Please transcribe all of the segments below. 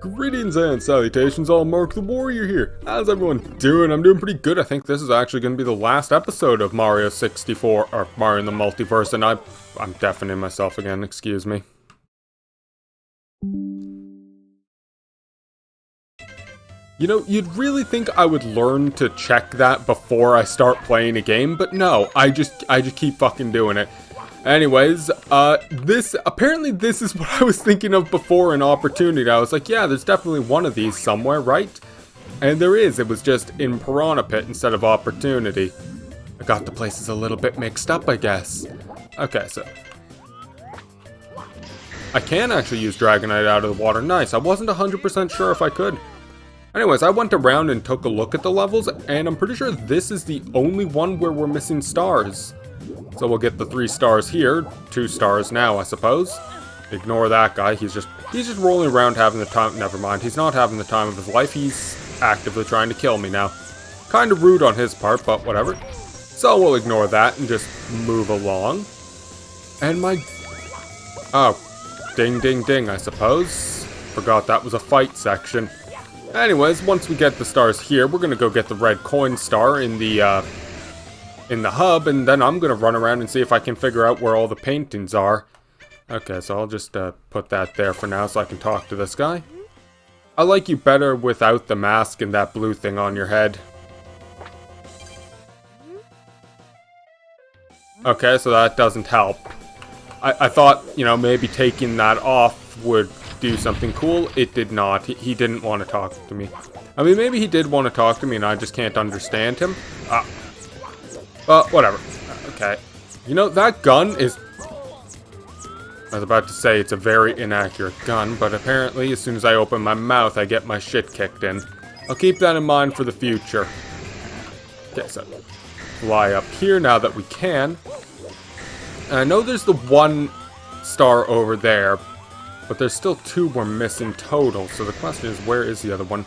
Greetings and salutations, all Mark the Warrior here. How's everyone doing? I'm doing pretty good. I think this is actually going to be the last episode of Mario 64, or Mario in the Multiverse, and I'm deafening myself again, excuse me. You know, you'd really think I would learn to check that before I start playing a game, but no, I just keep fucking doing it. Anyways, apparently this is what I was thinking of before, an opportunity. I was like, yeah, there's definitely one of these somewhere, right? And there is, it was just in Piranha Pit instead of opportunity. I got the places a little bit mixed up, I guess. Okay, so I can actually use Dragonite out of the water. Nice, I wasn't 100% sure if I could. Anyways, I went around and took a look at the levels, and I'm pretty sure this is the only one where we're missing stars. So we'll get the 3 stars here, 2 stars now, I suppose. Ignore that guy, he's just rolling around having the time, never mind, he's not having the time of his life, he's actively trying to kill me now. Kind of rude on his part, but whatever. So we'll ignore that and just move along. And oh, ding ding ding, I suppose. Forgot that was a fight section. Anyways, once we get the stars here, we're gonna go get the red coin star in the hub, and then I'm gonna run around and see if I can figure out where all the paintings are. Okay, so I'll just put that there for now so I can talk to this guy. I like you better without the mask and that blue thing on your head. Okay, so that doesn't help. I thought, you know, maybe taking that off would do something cool. It did not. He didn't want to talk to me. I mean, maybe he did want to talk to me and I just can't understand him. Whatever. Okay. You know, that gun is... I was about to say it's a very inaccurate gun, but apparently as soon as I open my mouth, I get my shit kicked in. I'll keep that in mind for the future. Okay, so fly up here now that we can. And I know there's the 1 star over there, but there's still 2 we're missing total, so the question is, where is the other one?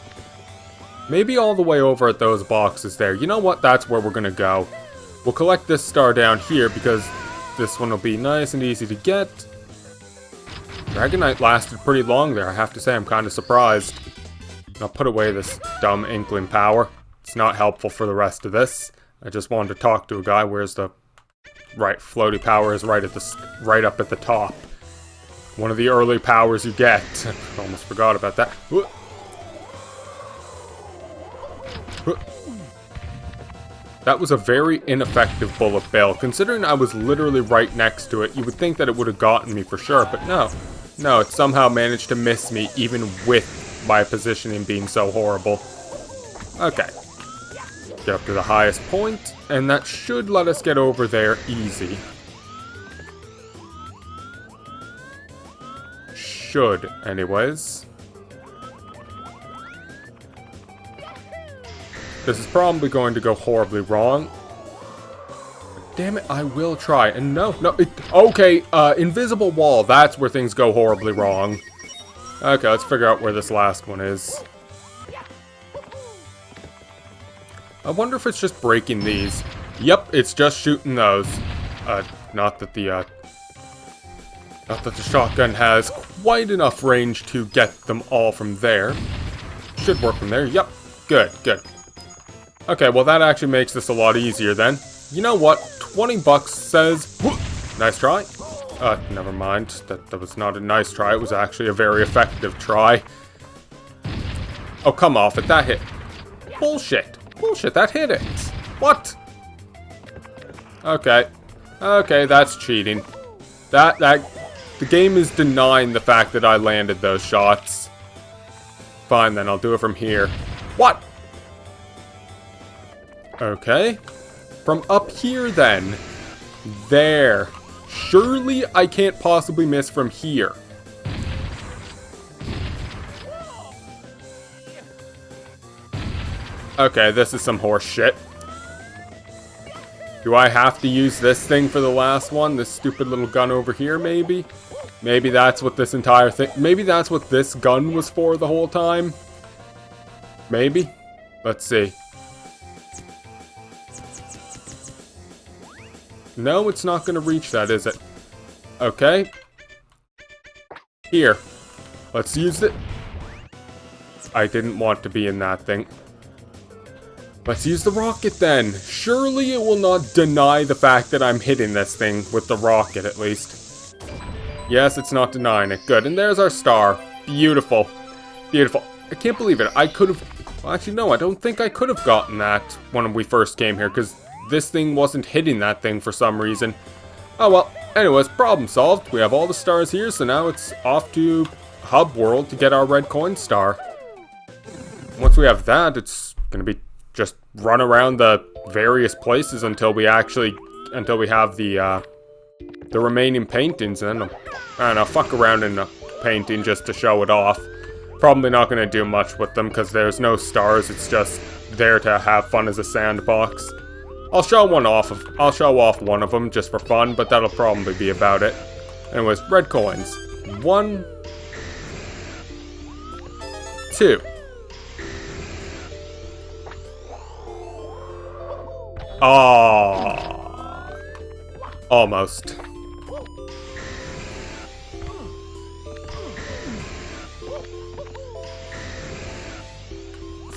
Maybe all the way over at those boxes there. You know what? That's where we're gonna go. We'll collect this star down here because this one will be nice and easy to get. Dragonite lasted pretty long there, I have to say. I'm kind of surprised. I'll put away this dumb Inkling power. It's not helpful for the rest of this. I just wanted to talk to a guy. Where's the... Right, floaty power is right up at the top. One of the early powers you get. Almost forgot about that. That was a very ineffective bullet bill. Considering I was literally right next to it, you would think that it would have gotten me for sure, but no. No, it somehow managed to miss me, even with my positioning being so horrible. Okay. Get up to the highest point, and that should let us get over there easy. Should, anyways. This is probably going to go horribly wrong. Damn it, I will try. And no, okay, invisible wall, that's where things go horribly wrong. Okay, let's figure out where this last one is. I wonder if it's just breaking these. Yep, it's just shooting those. Not that the shotgun has quite enough range to get them all from there. Should work from there, yep. Good, good. Okay, well that actually makes this a lot easier then. You know what? 20 bucks says... Nice try. Never mind. That was not a nice try. It was actually a very effective try. Oh, come off it. That hit. Bullshit. Bullshit, that hit it. What? Okay. Okay, that's cheating. The game is denying the fact that I landed those shots. Fine then, I'll do it from here. What? Okay. From up here, then. There. Surely I can't possibly miss from here. Okay, this is some horse shit. Do I have to use this thing for the last one? This stupid little gun over here, maybe? Maybe that's what this entire thing... Maybe that's what this gun was for the whole time? Maybe? Let's see. No, it's not going to reach that, is it? Okay. Here. Let's use it. I didn't want to be in that thing. Let's use the rocket then. Surely it will not deny the fact that I'm hitting this thing with the rocket at least. Yes, it's not denying it. Good. And there's our star. Beautiful. Beautiful. I can't believe it. I could have... Well, actually, no, I don't think I could have gotten that when we first came here, because this thing wasn't hitting that thing for some reason. Oh, well. Anyways, problem solved. We have all the stars here, so now it's off to Hub World to get our red coin star. Once we have that, it's going to be just run around the various places until we have the remaining paintings, and then, I don't know, fuck around in a painting just to show it off. Probably not going to do much with them because there's no stars, it's just there to have fun as a sandbox. I'll show off one of them just for fun, but that'll probably be about it. Anyways, red coins. 1, 2. Ah, almost.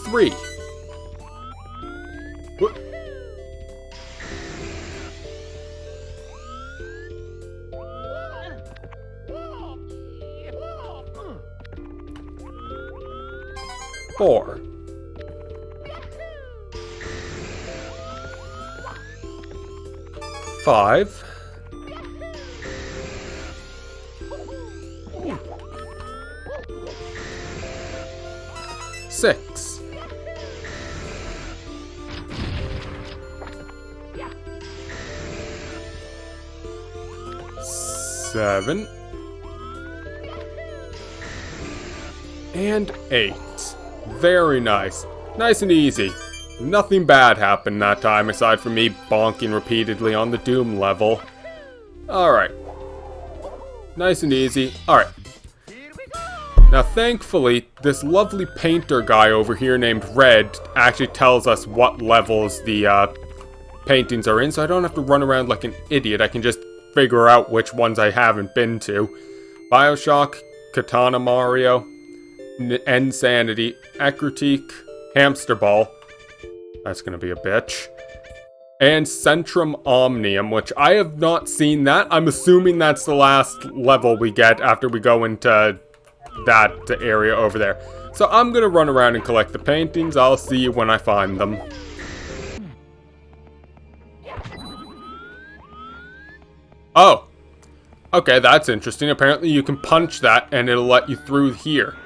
Three. Whoop. 4. 5. 6. 7. And 8. Very nice. Nice and easy. Nothing bad happened that time aside from me bonking repeatedly on the Doom level. Alright. Nice and easy. Alright. Now thankfully, this lovely painter guy over here named Red actually tells us what levels the paintings are in, so I don't have to run around like an idiot. I can just figure out which ones I haven't been to. Bioshock, Katana Mario, Insanity, Ecruteak, Hamster Ball. That's gonna be a bitch. And Centrum Omnium, which I have not seen that. I'm assuming that's the last level we get after we go into that area over there. So I'm gonna run around and collect the paintings. I'll see you when I find them. Oh. Okay, that's interesting. Apparently you can punch that and it'll let you through here.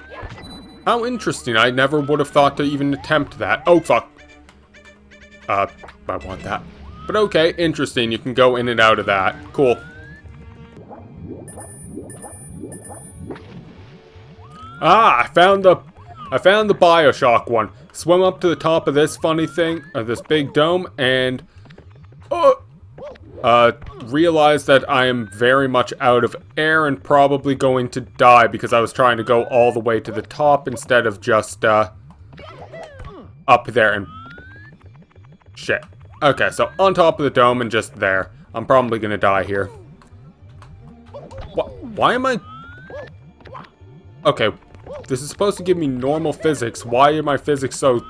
How interesting. I never would have thought to even attempt that. Oh, fuck. I want that. But okay, interesting. You can go in and out of that. Cool. Ah, I found the Bioshock one. Swim up to the top of this funny thing, this big dome, and realize that I am very much out of air and probably going to die because I was trying to go all the way to the top instead of just up there and shit. Okay, so on top of the dome and just there. I'm probably gonna die here. Why am I... Okay, this is supposed to give me normal physics. Why are my physics so...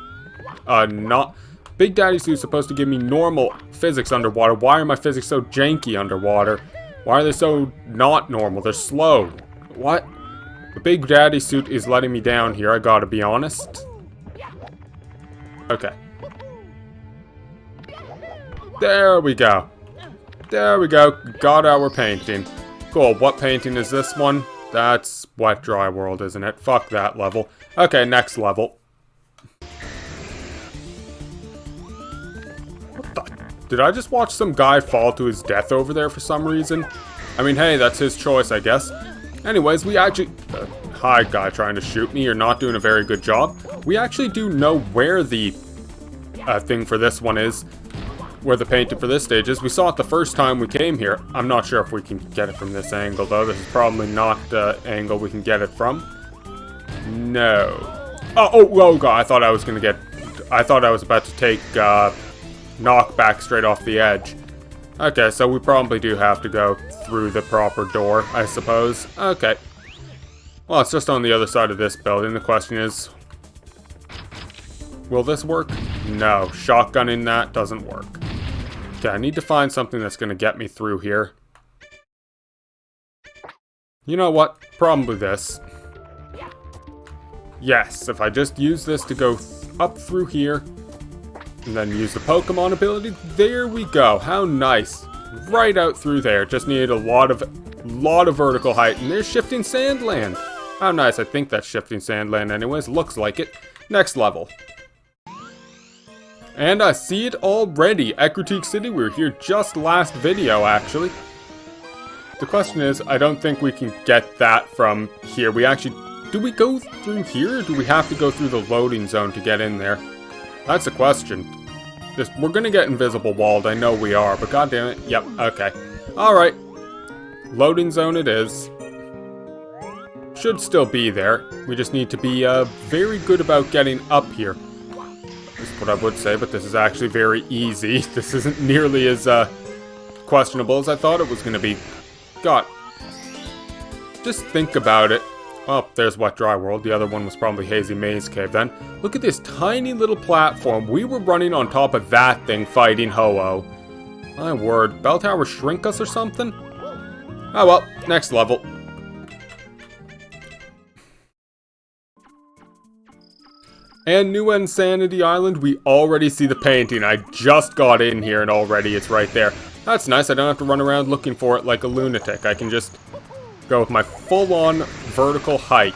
not... Big Daddy Suit's supposed to give me normal physics underwater. Why are my physics so janky underwater? Why are they so not normal? They're slow. What? The Big Daddy Suit is letting me down here, I gotta be honest. Okay. There we go. There we go. Got our painting. Cool. What painting is this one? That's Wet Dry World, isn't it? Fuck that level. Okay, next level. What the? Did I just watch some guy fall to his death over there for some reason? I mean, hey, that's his choice, I guess. Anyways, we actually... hi, guy trying to shoot me. You're not doing a very good job. We actually do know where the thing for this one is. Where the painting for this stage is. We saw it the first time we came here. I'm not sure if we can get it from this angle, though. This is probably not the angle we can get it from. No. Oh, God. I thought I was going to get... I thought I was about to take knockback straight off the edge. Okay, so we probably do have to go through the proper door, I suppose. Okay. Well, it's just on the other side of this building. The question is, Will this work? No. Shotgunning that doesn't work. Okay, I need to find something that's going to get me through here. You know what? Probably this. Yes, if I just use this to go up through here, and then use the Pokemon ability, there we go. How nice. Right out through there. Just needed a lot of vertical height, and there's Shifting Sandland. How nice. I think that's Shifting Sandland anyways. Looks like it. Next level. And I see it already. Ecruteak City, we were here just last video, actually. The question is, I don't think we can get that from here. We actually... Do we go through here, or do we have to go through the loading zone to get in there? That's the question. We're gonna get invisible walled, I know we are, but goddammit, yep, okay. Alright. Loading zone it is. Should still be there. We just need to be very good about getting up here. That's what I would say, but this is actually very easy. This isn't nearly as questionable as I thought it was gonna be. God. Just think about it. Oh, there's Wet Dry World. The other one was probably Hazy Maze Cave then. Look at this tiny little platform. We were running on top of that thing fighting Ho-Oh. My word. Bell Tower shrink us or something? Oh well, next level. And New Insanity Island, we already see the painting. I just got in here and already it's right there. That's nice. I don't have to run around looking for it like a lunatic. I can just go with my full-on vertical height,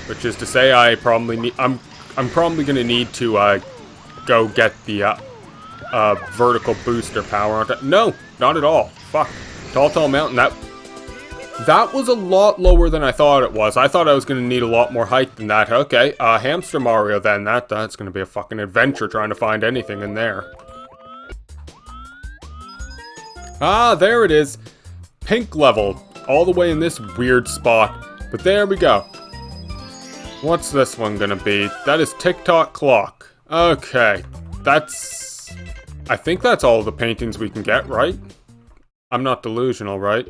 which is to say, I'm probably gonna need to go get the vertical booster power. Aren't I? No, not at all. Fuck, Tall Mountain. That was a lot lower than I thought it was. I thought I was gonna need a lot more height than that. Okay, Hamster Mario. Then that's gonna be a fucking adventure trying to find anything in there. Ah, there it is. Pink level. All the way in this weird spot. But there we go. What's this one gonna be? That is Tick-Tock Clock. Okay. I think that's all the paintings we can get, right? I'm not delusional, right?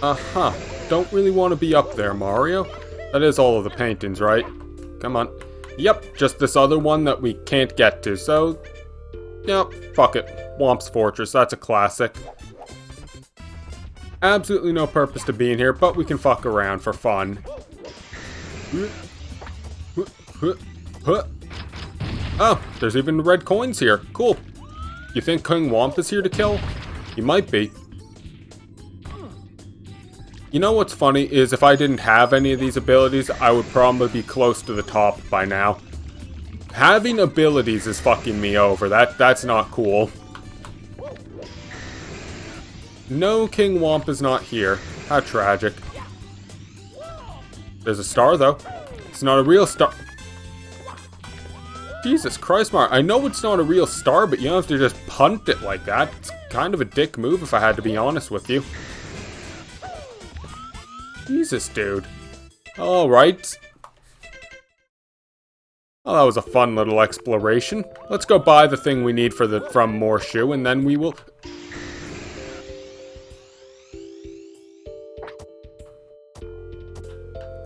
Uh-huh. Don't really want to be up there, Mario. That is all of the paintings, right? Come on. Yep, just this other one that we can't get to, so... Yep, fuck it. Womp's Fortress, that's a classic. Absolutely no purpose to being here, but we can fuck around for fun. Oh, there's even red coins here. Cool. You think King Womp is here to kill? He might be. You know what's funny is if I didn't have any of these abilities, I would probably be close to the top by now. Having abilities is fucking me over. That's not cool. No, King Womp is not here. How tragic. There's a star though. It's not a real star. Jesus Christ, Mar. I know it's not a real star, but you don't have to just punt it like that. It's kind of a dick move if I had to be honest with you. Jesus, dude. Alright. Oh, that was a fun little exploration. Let's go buy the thing we need from Morshu, and then we will...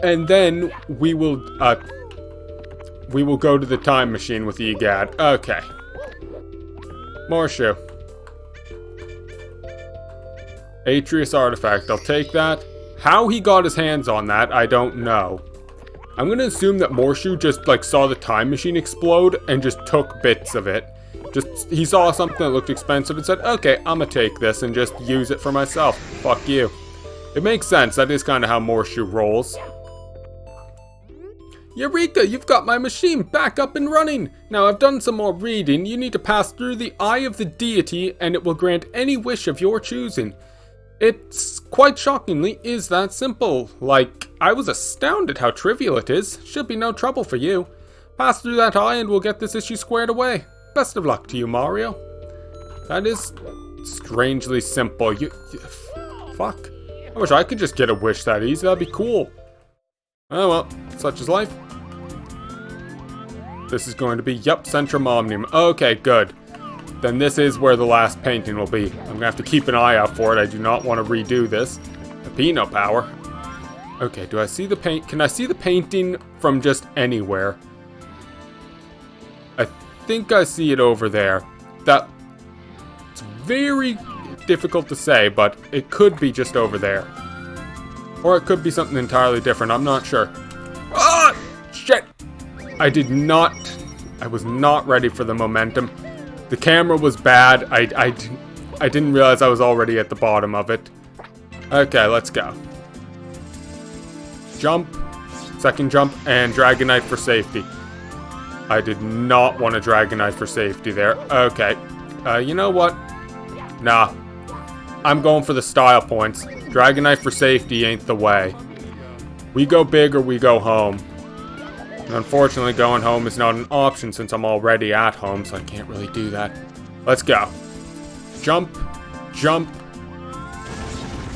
And then we will go to the time machine with Egad. Okay. Morshu. Atreus artifact. I'll take that. How he got his hands on that, I don't know. I'm gonna assume that Morshu just, like, saw the time machine explode and just took bits of it. He saw something that looked expensive and said, okay, I'm gonna take this and just use it for myself. Fuck you. It makes sense. That is kind of how Morshu rolls. Eureka! You've got my machine back up and running! Now I've done some more reading. You need to pass through the Eye of the Deity and it will grant any wish of your choosing. It's quite shockingly is that simple. Like, I was astounded how trivial it is. Should be no trouble for you. Pass through that eye and we'll get this issue squared away. Best of luck to you, Mario. That is strangely simple. Fuck. I wish I could just get a wish that easy. That'd be cool. Oh well, such is life. This is going to be, yep, Centrum Omnium. Okay, good. then this is where the last painting will be. I'm gonna have to keep an eye out for it. I do not want to redo this. A peanut power. Okay, do I see the paint? Can I see the painting from just anywhere? I think I see it over there. It's very difficult to say, but it could be just over there. Or it could be something entirely different. I'm not sure. Ah! Shit! I was not ready for the momentum. The camera was bad. I didn't realize I was already at the bottom of it. Okay, let's go. Jump. Second jump. And Dragonite for safety. I did not want a Dragonite for safety there. Okay. You know what? Nah. I'm going for the style points. Dragonite for safety ain't the way. We go big or we go home. And unfortunately, going home is not an option since I'm already at home, so I can't really do that. Let's go. Jump. Jump.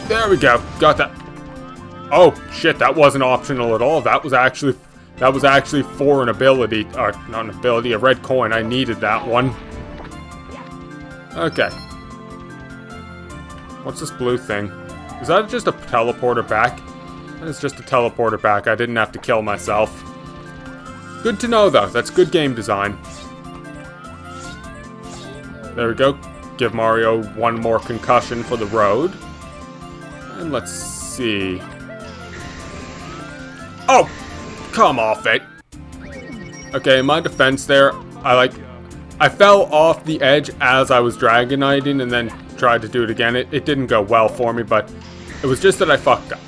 There we go. Got that. Oh, shit, that wasn't optional at all. That was actually for an ability. Or, not an ability, a red coin. I needed that one. Okay. What's this blue thing? Is that just a teleporter back? That is just a teleporter back. I didn't have to kill myself. Good to know, though. That's good game design. There we go. Give Mario one more concussion for the road. And let's see. Oh! Come off it! Okay, in my defense there, I fell off the edge as I was Dragoniting and then tried to do it again. It didn't go well for me, but it was just that I fucked up.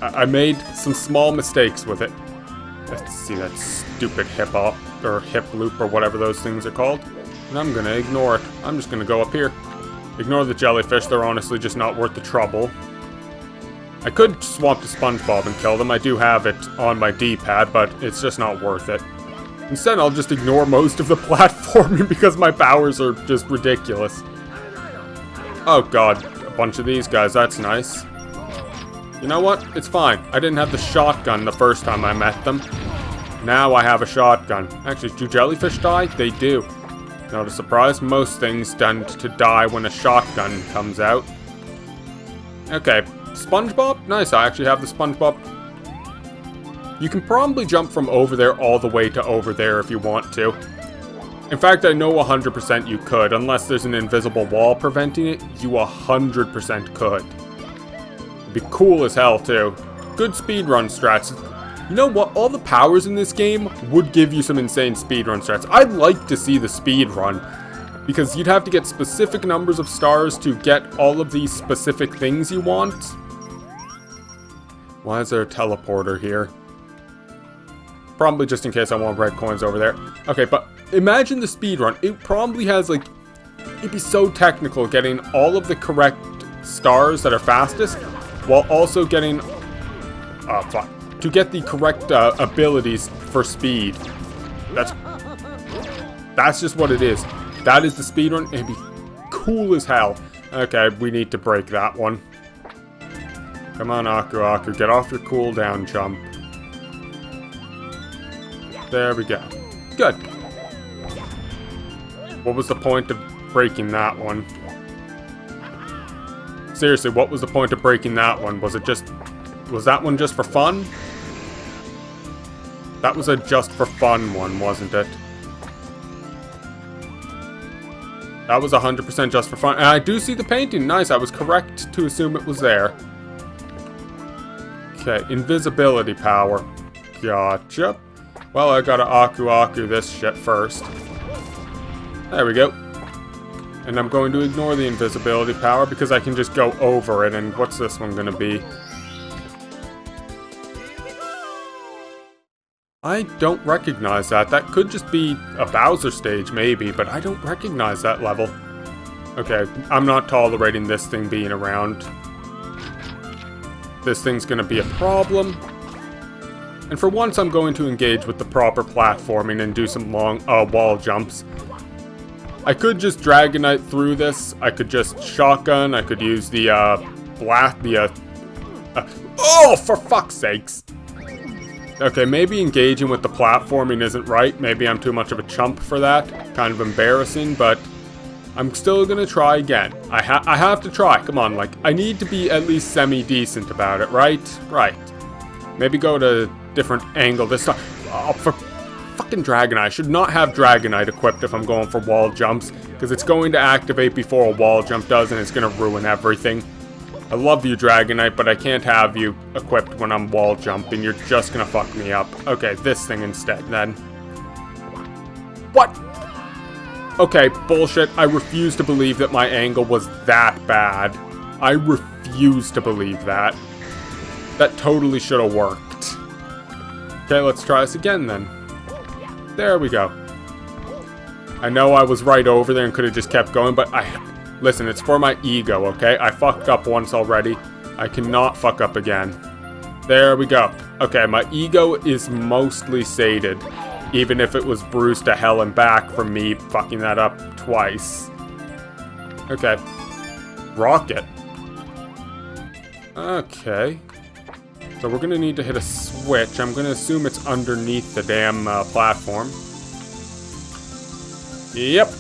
I made some small mistakes with it. Let's see that stupid hip hop or hip loop or whatever those things are called. And I'm gonna ignore it. I'm just gonna go up here. Ignore the jellyfish, they're honestly just not worth the trouble. I could swap to SpongeBob and kill them. I do have it on my D-pad, but it's just not worth it. Instead, I'll just ignore most of the platforming because my powers are just ridiculous. Oh god, a bunch of these guys, that's nice. You know what? It's fine. I didn't have the shotgun the first time I met them. Now I have a shotgun. Actually, do jellyfish die? They do. Not a surprise, most things tend to die when a shotgun comes out. Okay, SpongeBob? Nice, I actually have the SpongeBob. You can probably jump from over there all the way to over there if you want to. In fact, I know 100% you could. Unless there's an invisible wall preventing it, you 100% could. It'd be cool as hell, too. Good speedrun strats. You know what? All the powers in this game would give you some insane speedrun strats. I'd like to see the speedrun, because you'd have to get specific numbers of stars to get all of these specific things you want. Why is there a teleporter here? Probably just in case I want red coins over there. Okay, but imagine the speedrun. It probably has, like, it'd be so technical getting all of the correct stars that are fastest, while also getting, to get the correct abilities for speed. That's just what it is. That is the speedrun. It'd be cool as hell. Okay, we need to break that one. Come on, Aku Aku, get off your cooldown, chump. There we go. Good. What was the point of breaking that one? Seriously, what was the point of breaking that one? Was that one just for fun? That was a just for fun one, wasn't it? That was 100% just for fun. And I do see the painting. Nice, I was correct to assume it was there. Okay, invisibility power. Gotcha. Well, I gotta Aku Aku this shit first. There we go. And I'm going to ignore the invisibility power because I can just go over it. And what's this one gonna be? I don't recognize that. That could just be a Bowser stage, maybe, but I don't recognize that level. Okay, I'm not tolerating this thing being around. This thing's gonna be a problem. And for once, I'm going to engage with the proper platforming and do some long wall jumps. I could just Dragonite through this. I could just shotgun. I could use the oh, for fuck's sakes! Okay, maybe engaging with the platforming isn't right. Maybe I'm too much of a chump for that. Kind of embarrassing, but I'm still gonna try again. I have to try. Come on, like, I need to be at least semi-decent about it, right? Right. Maybe go to a different angle this time. Oh, for fucking Dragonite. I should not have Dragonite equipped if I'm going for wall jumps, because it's going to activate before a wall jump does, and it's gonna ruin everything. I love you, Dragonite, but I can't have you equipped when I'm wall jumping. You're just gonna fuck me up. Okay, this thing instead, then. What? Okay, bullshit. I refuse to believe that my angle was that bad. I refuse to believe that. That totally should have worked. Okay, let's try this again, then. There we go. I know I was right over there and could have just kept going, but listen, it's for my ego, okay? I fucked up once already. I cannot fuck up again. There we go. Okay, my ego is mostly sated, even if it was bruised to hell and back from me fucking that up twice. Okay. Rocket. Okay. So we're gonna need to hit a switch. I'm gonna assume it's underneath the damn platform. Yep.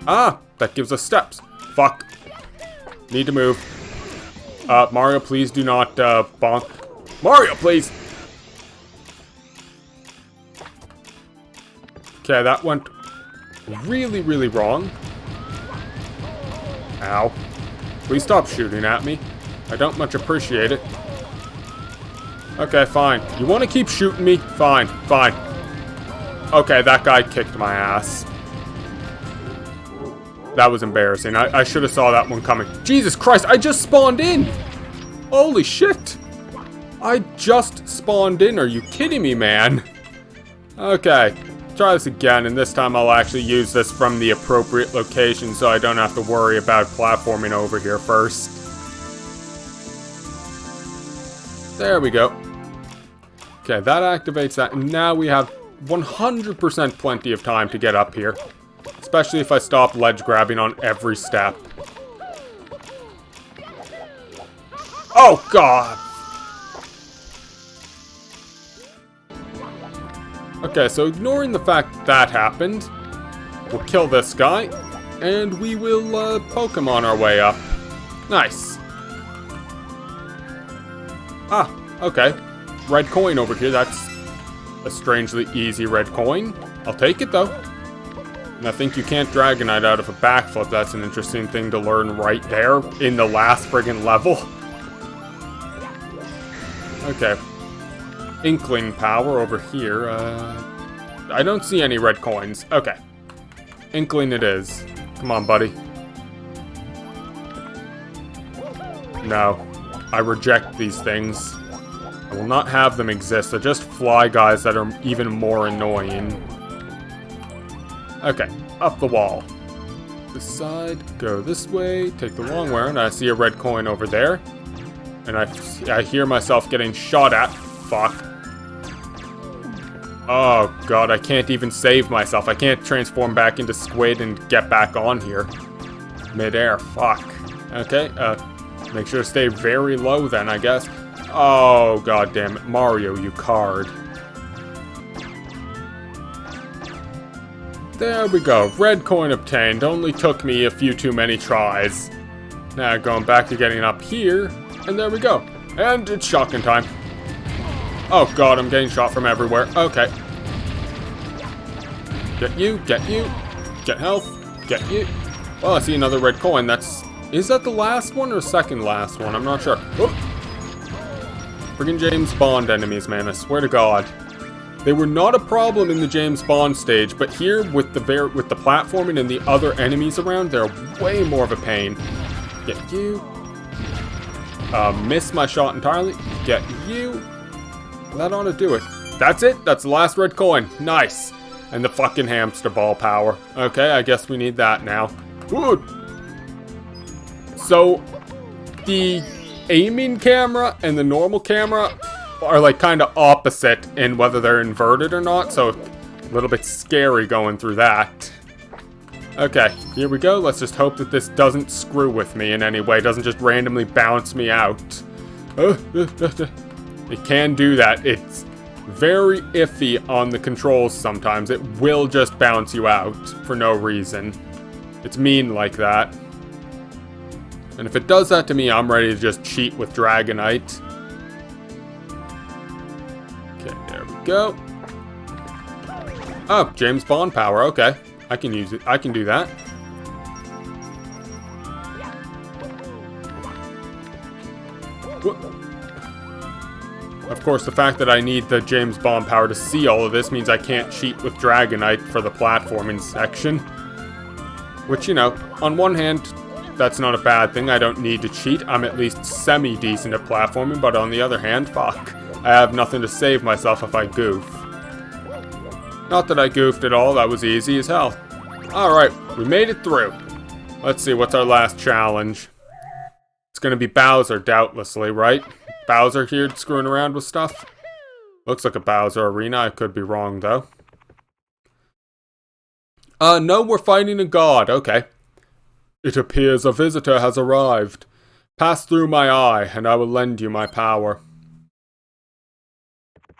Ah, that gives us steps. Fuck. Need to move. Mario, please do not, bonk. Mario, please! Okay, that went really, really wrong. Ow. Please stop shooting at me. I don't much appreciate it. Okay, fine. You want to keep shooting me? Fine, fine. Okay, that guy kicked my ass. That was embarrassing. I should have saw that one coming. Jesus Christ, I just spawned in! Holy shit! I just spawned in. Are you kidding me, man? Okay, try this again, and this time I'll actually use this from the appropriate location so I don't have to worry about platforming over here first. There we go. Okay, that activates that, and now we have 100% plenty of time to get up here. Especially if I stop ledge grabbing on every step. Oh, God! Okay, so ignoring the fact that happened, we'll kill this guy, and we will Pokemon our way up. Nice. Ah, okay. Red coin over here, that's a strangely easy red coin. I'll take it, though. And I think you can't Dragonite out of a backflip. That's an interesting thing to learn right there in the last friggin' level. Okay. Inkling power over here. I don't see any red coins. Okay. Inkling it is. Come on, buddy. No. I reject these things. I will not have them exist. They're just fly guys that are even more annoying. Okay, up the wall. This side, go this way, take the long way, and I see a red coin over there. And I hear myself getting shot at. Fuck. Oh god, I can't even save myself. I can't transform back into Squid and get back on here. Mid-air, fuck. Okay, make sure to stay very low then, I guess. Oh, god damn it. Mario, you card. There we go. Red coin obtained. Only took me a few too many tries. Now going back to getting up here. And there we go. And it's shotgun time. Oh god, I'm getting shot from everywhere. Okay. Get you, get health, get you. Well, I see another red coin. Is that the last one or second last one? I'm not sure. Oh. Friggin' James Bond enemies, man. I swear to god. They were not a problem in the James Bond stage, but here with the platforming and the other enemies around, they're way more of a pain. Get you. Miss my shot entirely. Get you. That ought to do it. That's it. That's the last red coin. Nice. And the fucking hamster ball power. Okay, I guess we need that now. Good. So, the aiming camera and the normal camera are like kind of opposite in whether they're inverted or not, so a little bit scary going through that. Okay, here we go. Let's just hope that this doesn't screw with me in any way, doesn't just randomly bounce me out. It can do that. very iffy on the controls sometimes. It will just bounce you out for no reason. It's mean like that. And if it does that to me, I'm ready to just cheat with Dragonite. Okay, there we go. Oh, James Bond power. Okay, I can use it. I can do that. Of course, the fact that I need the James Bond power to see all of this means I can't cheat with Dragonite for the platforming section. Which, you know, on one hand, that's not a bad thing. I don't need to cheat. I'm at least semi-decent at platforming, but on the other hand, fuck. I have nothing to save myself if I goof. Not that I goofed at all, that was easy as hell. Alright, we made it through. Let's see, what's our last challenge? It's gonna be Bowser, doubtlessly, right? Bowser here screwing around with stuff? Looks like a Bowser arena, I could be wrong though. No, we're fighting a god, okay. It appears a visitor has arrived. Pass through my eye, and I will lend you my power.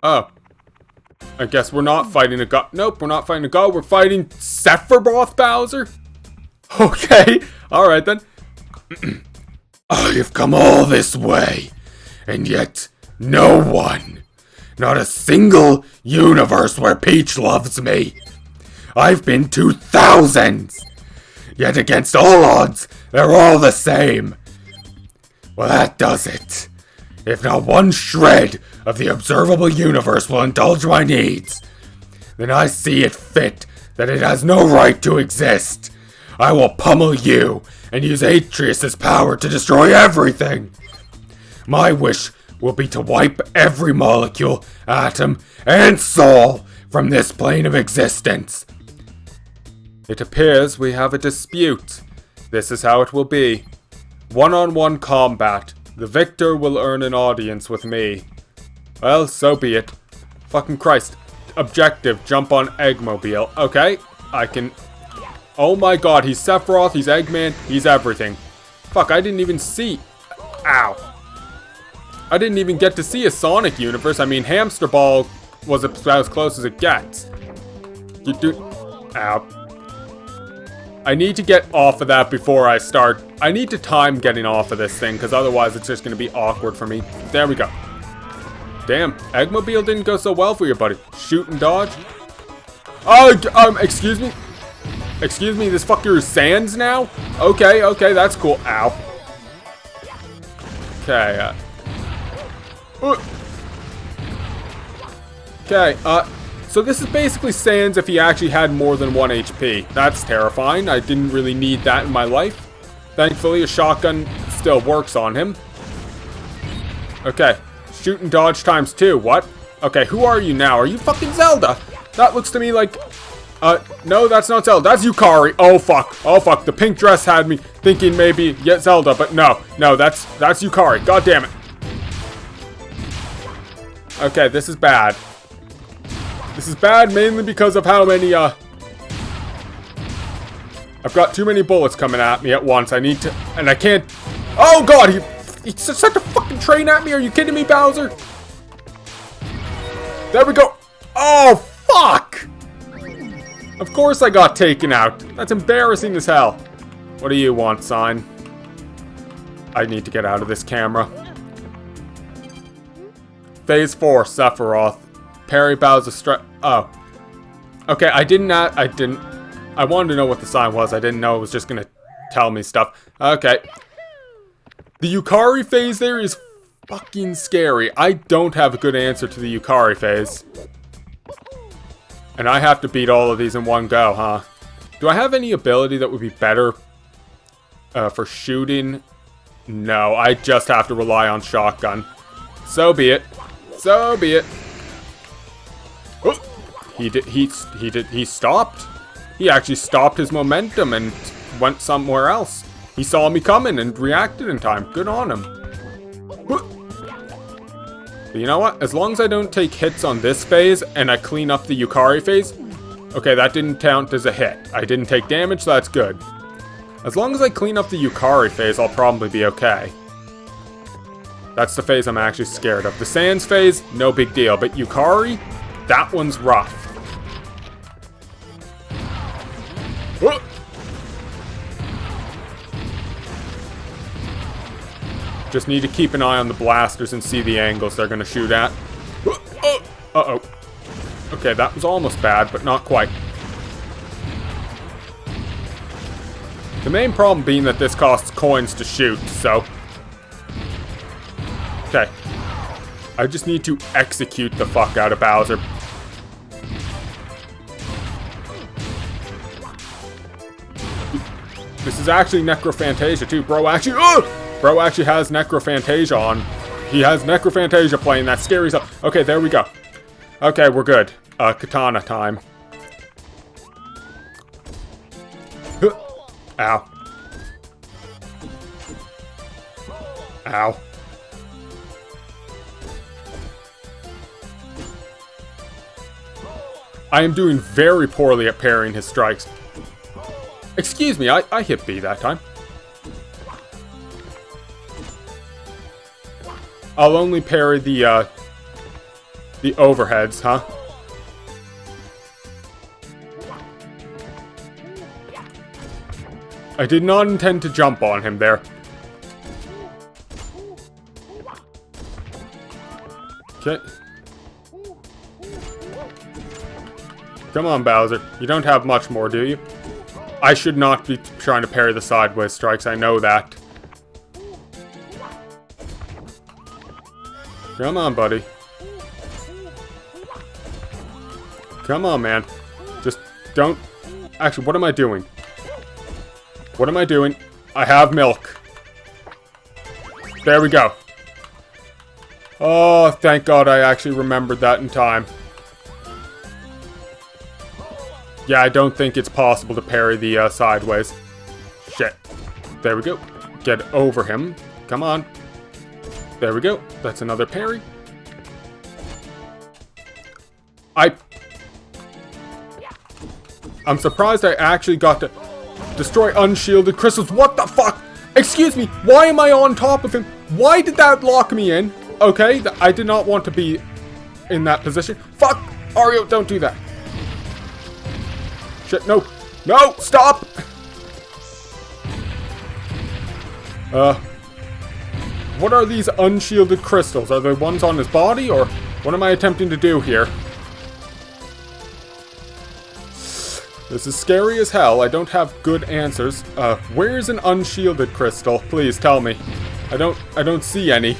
Oh. I guess we're not fighting a god. Nope, we're not fighting a god. We're fighting Sephiroth Bowser? Okay, alright then. I have come all this way, and yet no one, not a single universe where Peach loves me. I've been to thousands, yet against all odds, they're all the same. Well, that does it. If not one shred of the observable universe will indulge my needs, then I see it fit that it has no right to exist. I will pummel you and use Atreus' power to destroy everything. My wish will be to wipe every molecule, atom, and soul from this plane of existence. It appears we have a dispute. This is how it will be. One-on-one combat. The victor will earn an audience with me. Well, so be it. Fucking Christ. Objective, jump on Eggmobile. Okay, I can... Oh my god, he's Sephiroth, he's Eggman, he's everything. Fuck, I didn't even see... Ow. I didn't even get to see a Sonic universe. I mean, Hamster Ball was about as close as it gets. Ow. I need to get off of that before I start. I need to time getting off of this thing, because otherwise it's just going to be awkward for me. There we go. Damn, Eggmobile didn't go so well for you, buddy. Shoot and dodge. Oh, excuse me? Excuse me, this fucker is Sans now? Okay, okay, that's cool. Ow. Okay, Okay, so this is basically Sans if he actually had more than 1 HP. That's terrifying. I didn't really need that in my life. Thankfully, a shotgun still works on him. Okay, shoot and dodge times 2. What? Okay, who are you now? Are you fucking Zelda? That looks to me like... no, that's not Zelda. That's Yukari. Oh, fuck. Oh, fuck. The pink dress had me thinking maybe Zelda, but no. No, that's Yukari. God damn it. Okay, this is bad. This is bad mainly because of how many, I've got too many bullets coming at me at once. I need to... And I can't... Oh, God! He set a fucking train at me. Are you kidding me, Bowser? There we go. Oh, fuck! Of course I got taken out. That's embarrassing as hell. What do you want, sign? I need to get out of this camera. Phase 4, Sephiroth. Parry Bowser strike. Oh. Okay, I wanted to know what the sign was. I didn't know it was just gonna tell me stuff. Okay. The Yukari phase there is fucking scary. I don't have a good answer to the Yukari phase. And I have to beat all of these in one go, huh? Do I have any ability that would be better for shooting? No, I just have to rely on shotgun. So be it. So be it. Oh, he stopped. He actually stopped his momentum and went somewhere else. He saw me coming and reacted in time. Good on him. But you know what? As long as I don't take hits on this phase and I clean up the Yukari phase. Okay, that didn't count as a hit. I didn't take damage, so that's good. As long as I clean up the Yukari phase, I'll probably be okay. That's the phase I'm actually scared of. The Sans phase, no big deal. But Yukari, that one's rough. Whoa! Just need to keep an eye on the blasters and see the angles they're going to shoot at. Uh-oh. Okay, that was almost bad, but not quite. The main problem being that this costs coins to shoot, so... Okay. I just need to execute the fuck out of Bowser. This is actually Necrophantasia too. Bro actually has Necrophantasia on. He has Necrophantasia playing that scary stuff. Okay, there we go. Okay, we're good. Katana time. Ow. Ow. I am doing very poorly at parrying his strikes. Excuse me, I hit B that time. I'll only parry the overheads, huh? I did not intend to jump on him there. Okay. Come on, Bowser. You don't have much more, do you? I should not be trying to parry the sideways strikes, I know that. Come on, buddy. Come on, man. Just don't... Actually, what am I doing? What am I doing? I have milk. There we go. Oh, thank God I actually remembered that in time. Yeah, I don't think it's possible to parry the sideways. Shit. There we go. Get over him. Come on. There we go. That's another parry. I'm surprised I actually got to destroy unshielded crystals. What the fuck? Excuse me. Why am I on top of him? Why did that lock me in? Okay, I did not want to be in that position. Fuck! Ario, don't do that. Shit, no. No! Stop! What are these unshielded crystals? Are they ones on his body, or what am I attempting to do here? This is scary as hell. I don't have good answers. Where is an unshielded crystal? Please tell me. I don't see any.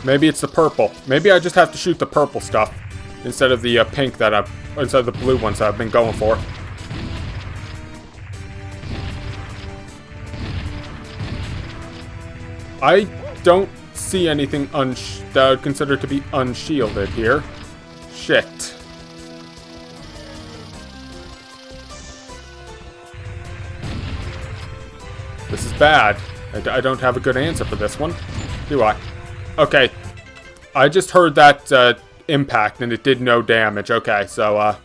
Maybe it's the purple. Maybe I just have to shoot the purple stuff instead of the pink that instead of the blue ones that I've been going for. I don't see anything that I would consider to be unshielded here. Shit. This is bad. I don't have a good answer for this one, do I? Okay. I just heard that impact and it did no damage. Okay, so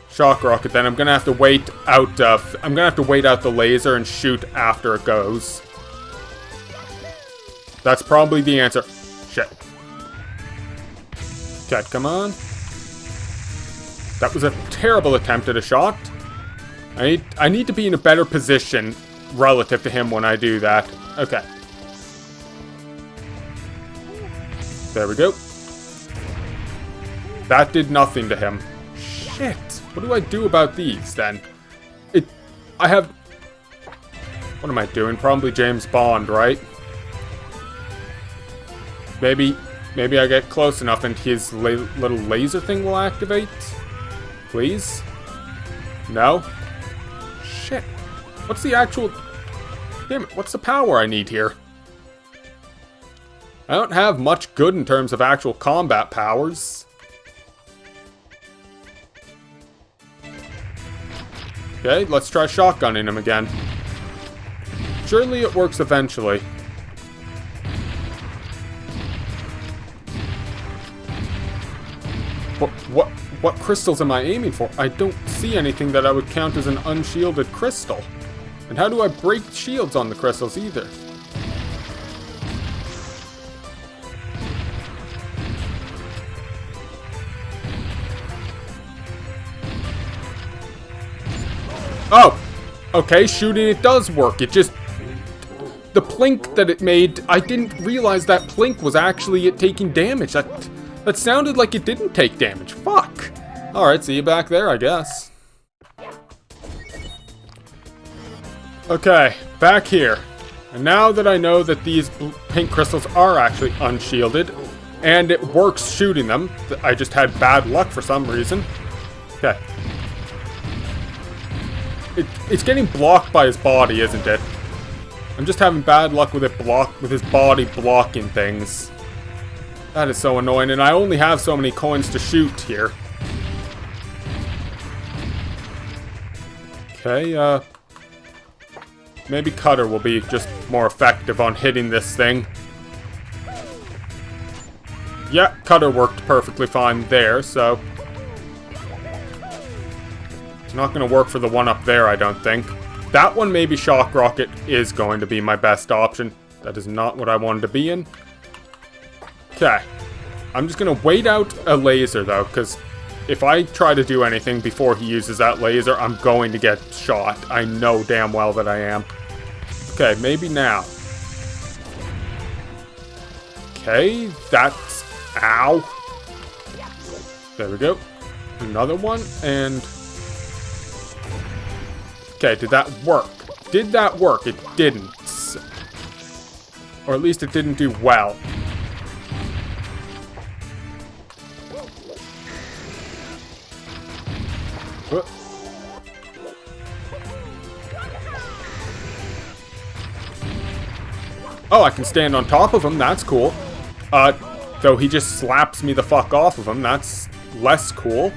shock rocket, then I'm gonna have to wait out the laser and shoot after it goes. That's probably the answer. Shit. Okay, come on. That was a terrible attempt at a shot. I need to be in a better position relative to him when I do that. Okay. There we go. That did nothing to him. Shit. What do I do about these, then? What am I doing? Probably James Bond, right? Maybe I get close enough and his little laser thing will activate? Please? No? Shit. What's the actual... Damn it, what's the power I need here? I don't have much good in terms of actual combat powers. Okay, let's try shotgunning him again. Surely it works eventually. What crystals am I aiming for? I don't see anything that I would count as an unshielded crystal. And how do I break shields on the crystals either? Oh! Okay, shooting it does work. It just... The plink that it made, I didn't realize that plink was actually it taking damage. That sounded like it didn't take damage. Fuck! Alright, see you back there, I guess. Okay, back here. And now that I know that these pink crystals are actually unshielded, and it works shooting them, I just had bad luck for some reason. Okay. It's getting blocked by his body, isn't it? I'm just having bad luck with his body blocking things. That is so annoying, and I only have so many coins to shoot here. Okay, maybe Cutter will be just more effective on hitting this thing. Yeah, Cutter worked perfectly fine there, so... It's not going to work for the one up there, I don't think. That one, maybe Shock Rocket, is going to be my best option. That is not what I wanted to be in. Okay. I'm just going to wait out a laser, though, because if I try to do anything before he uses that laser, I'm going to get shot. I know damn well that I am. Okay, maybe now. Okay, that's... Ow. There we go. Another one, and... Okay, did that work? Did that work? It didn't. Or at least it didn't do well. Oh, I can stand on top of him. That's cool. Though he just slaps me the fuck off of him. That's less cool.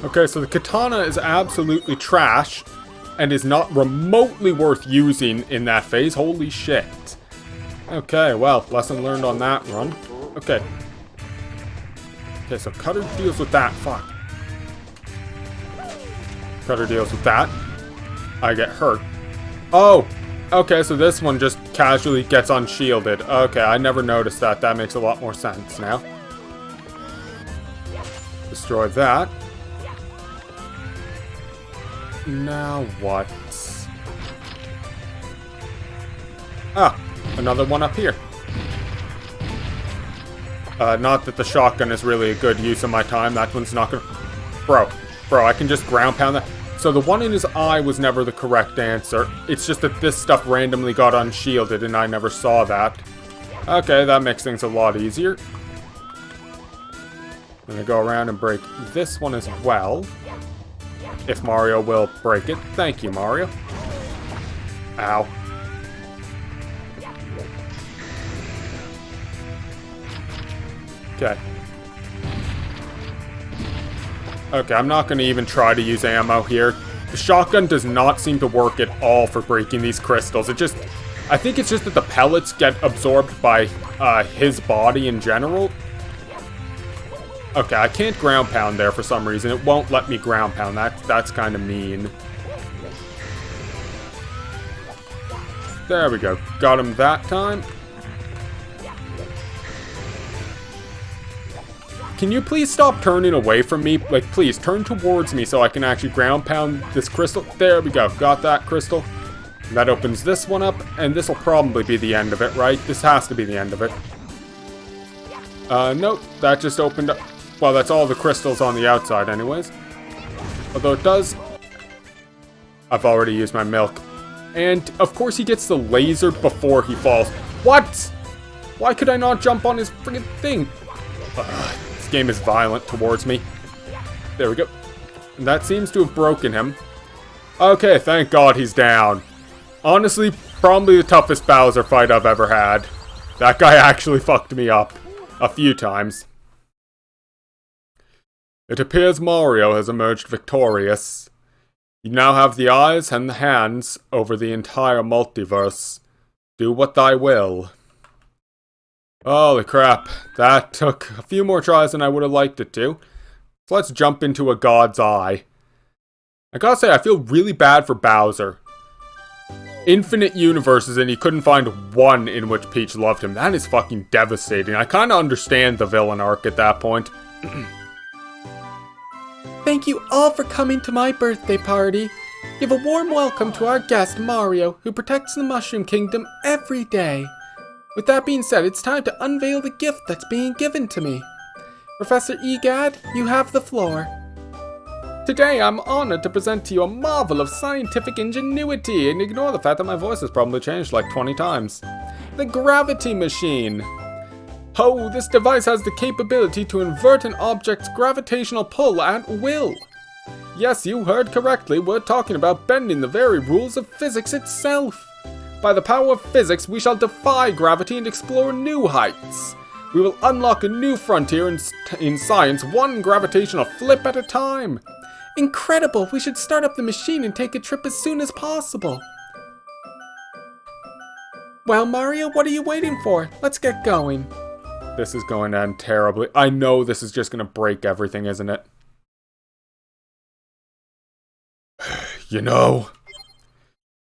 Okay, so the katana is absolutely trash and is not remotely worth using in that phase. Holy shit. Okay, well, lesson learned on that run. Okay. Okay, so Cutter deals with that. Fuck. Cutter deals with that. I get hurt. Oh! Okay, so this one just casually gets unshielded. Okay, I never noticed that. That makes a lot more sense now. Destroy that. Now what? Ah, another one up here. Not that the shotgun is really a good use of my time. That one's not gonna... Bro, I can just ground pound that. So the one in his eye was never the correct answer. It's just that this stuff randomly got unshielded and I never saw that. Okay, that makes things a lot easier. I'm gonna go around and break this one as well. If Mario will break it. Thank you, Mario. Ow. Okay. Okay, I'm not going to even try to use ammo here. The shotgun does not seem to work at all for breaking these crystals. It just... I think it's just that the pellets get absorbed by his body in general. Okay, I can't ground pound there for some reason. It won't let me ground pound. That's kind of mean. There we go. Got him that time. Can you please stop turning away from me? Like, please, turn towards me so I can actually ground pound this crystal. There we go. Got that crystal. That opens this one up, and this will probably be the end of it, right? This has to be the end of it. Nope. That just opened up. Well, that's all the crystals on the outside anyways. Although it does... I've already used my milk. And, of course, he gets the laser before he falls. What? Why could I not jump on his friggin' thing? This game is violent towards me. There we go. And that seems to have broken him. Okay, thank God he's down. Honestly, probably the toughest Bowser fight I've ever had. That guy actually fucked me up a few times. It appears Mario has emerged victorious. You now have the eyes and the hands over the entire multiverse. Do what thy will. Holy crap, that took a few more tries than I would have liked it to. So let's jump into a God's Eye. I gotta say, I feel really bad for Bowser. Infinite universes and he couldn't find one in which Peach loved him. That is fucking devastating. I kinda understand the villain arc at that point. Thank you all for coming to my birthday party. Give a warm welcome to our guest Mario, who protects the Mushroom Kingdom every day. With that being said, it's time to unveil the gift that's being given to me. Professor Egad, you have the floor. Today, I'm honored to present to you a marvel of scientific ingenuity, and ignore the fact that my voice has probably changed like 20 times. The Gravity Machine. Oh, this device has the capability to invert an object's gravitational pull at will. Yes, you heard correctly, we're talking about bending the very rules of physics itself. By the power of physics, we shall defy gravity and explore new heights. We will unlock a new frontier in science, one gravitational flip at a time. Incredible! We should start up the machine and take a trip as soon as possible. Well, Mario, what are you waiting for? Let's get going. This is going to end terribly. I know this is just going to break everything, isn't it? You know,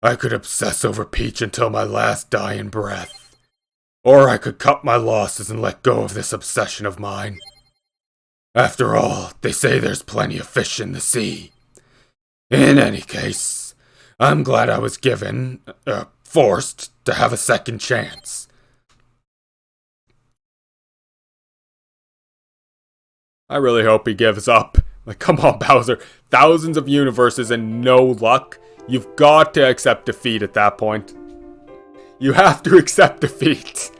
I could obsess over Peach until my last dying breath. Or I could cut my losses and let go of this obsession of mine. After all, they say there's plenty of fish in the sea. In any case, I'm glad I was forced to have a second chance. I really hope he gives up. Like, come on, Bowser. Thousands of universes and no luck. You've got to accept defeat at that point. You have to accept defeat.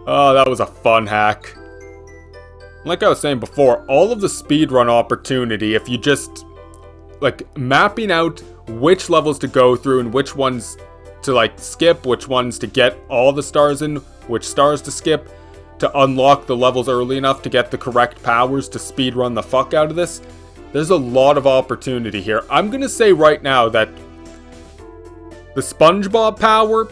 Oh, that was a fun hack. Like I was saying before, all of the speedrun opportunity, if you just, like, mapping out which levels to go through and which ones to, like, skip, which ones to get all the stars in, which stars to skip, to unlock the levels early enough to get the correct powers to speedrun the fuck out of this. There's a lot of opportunity here. I'm gonna say right now that the SpongeBob power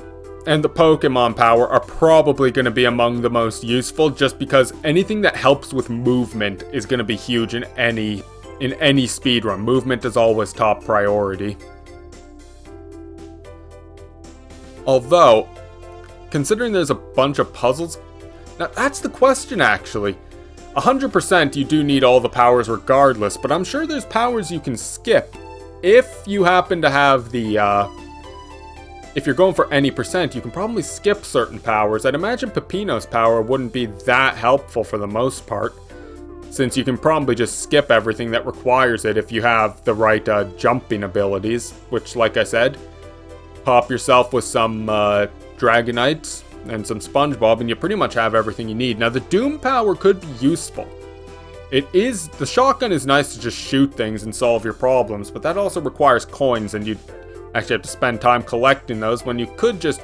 and the Pokemon power are probably gonna be among the most useful, just because anything that helps with movement is gonna be huge in any speedrun. Movement is always top priority. Although, considering there's a bunch of puzzles, now that's the question actually. 100% you do need all the powers regardless, but I'm sure there's powers you can skip. If you happen to have the, if you're going for any percent, you can probably skip certain powers. I'd imagine Peppino's power wouldn't be that helpful for the most part, since you can probably just skip everything that requires it if you have the right jumping abilities, which, like I said, pop yourself with some Dragonite and some SpongeBob, and you pretty much have everything you need. Now, the Doom power could be useful. The shotgun is nice to just shoot things and solve your problems, but that also requires coins, and you actually have to spend time collecting those when you could just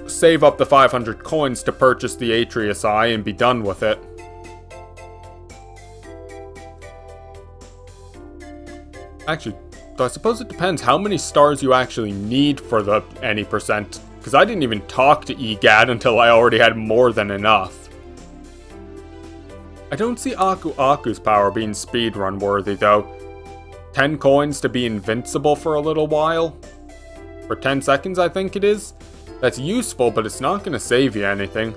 save up the 500 coins to purchase the Atreus Eye and be done with it. Actually, I suppose it depends how many stars you actually need for the any percent. Because I didn't even talk to Egad until I already had more than enough. I don't see Aku's power being speedrun worthy though. 10 coins to be invincible for a little while. For 10 seconds I think it is. That's useful, but it's not going to save you anything.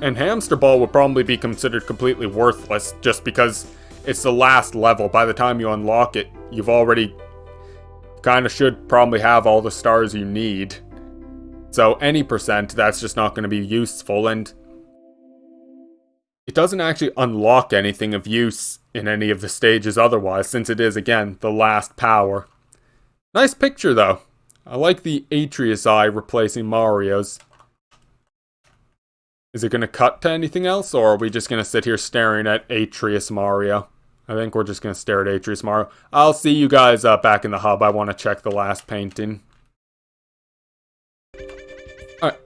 And Hamster Ball would probably be considered completely worthless just because it's the last level. By the time you unlock it, you've already kind of should probably have all the stars you need. So any percent, that's just not going to be useful, and it doesn't actually unlock anything of use in any of the stages otherwise, since it is, again, the last power. Nice picture, though. I like the Atreus Eye replacing Mario's. Is it going to cut to anything else, or are we just going to sit here staring at Atreus Mario? I think we're just going to stare at Atreus tomorrow. I'll see you guys back in the hub. I want to check the last painting.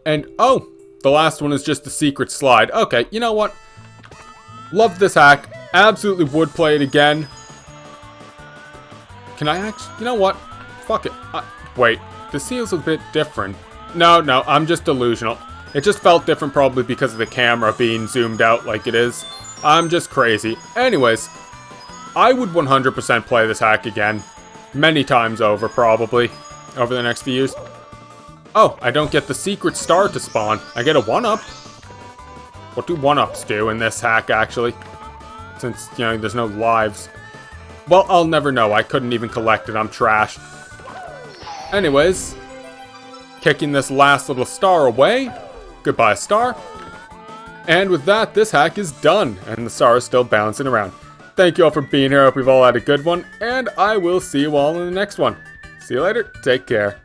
And, oh, the last one is just the secret slide. Okay, you know what? Love this hack. Absolutely would play it again. Can I actually... You know what? Fuck it. Wait, this feels a bit different. No, I'm just delusional. It just felt different probably because of the camera being zoomed out like it is. I'm just crazy. Anyways, I would 100% play this hack again. Many times over, probably. Over the next few years. Oh, I don't get the secret star to spawn. I get a 1-up. What do 1-ups do in this hack, actually? Since, you know, there's no lives. Well, I'll never know. I couldn't even collect it. I'm trash. Anyways, kicking this last little star away. Goodbye, star. And with that, this hack is done. And the star is still bouncing around. Thank you all for being here. I hope you've all had a good one. And I will see you all in the next one. See you later. Take care.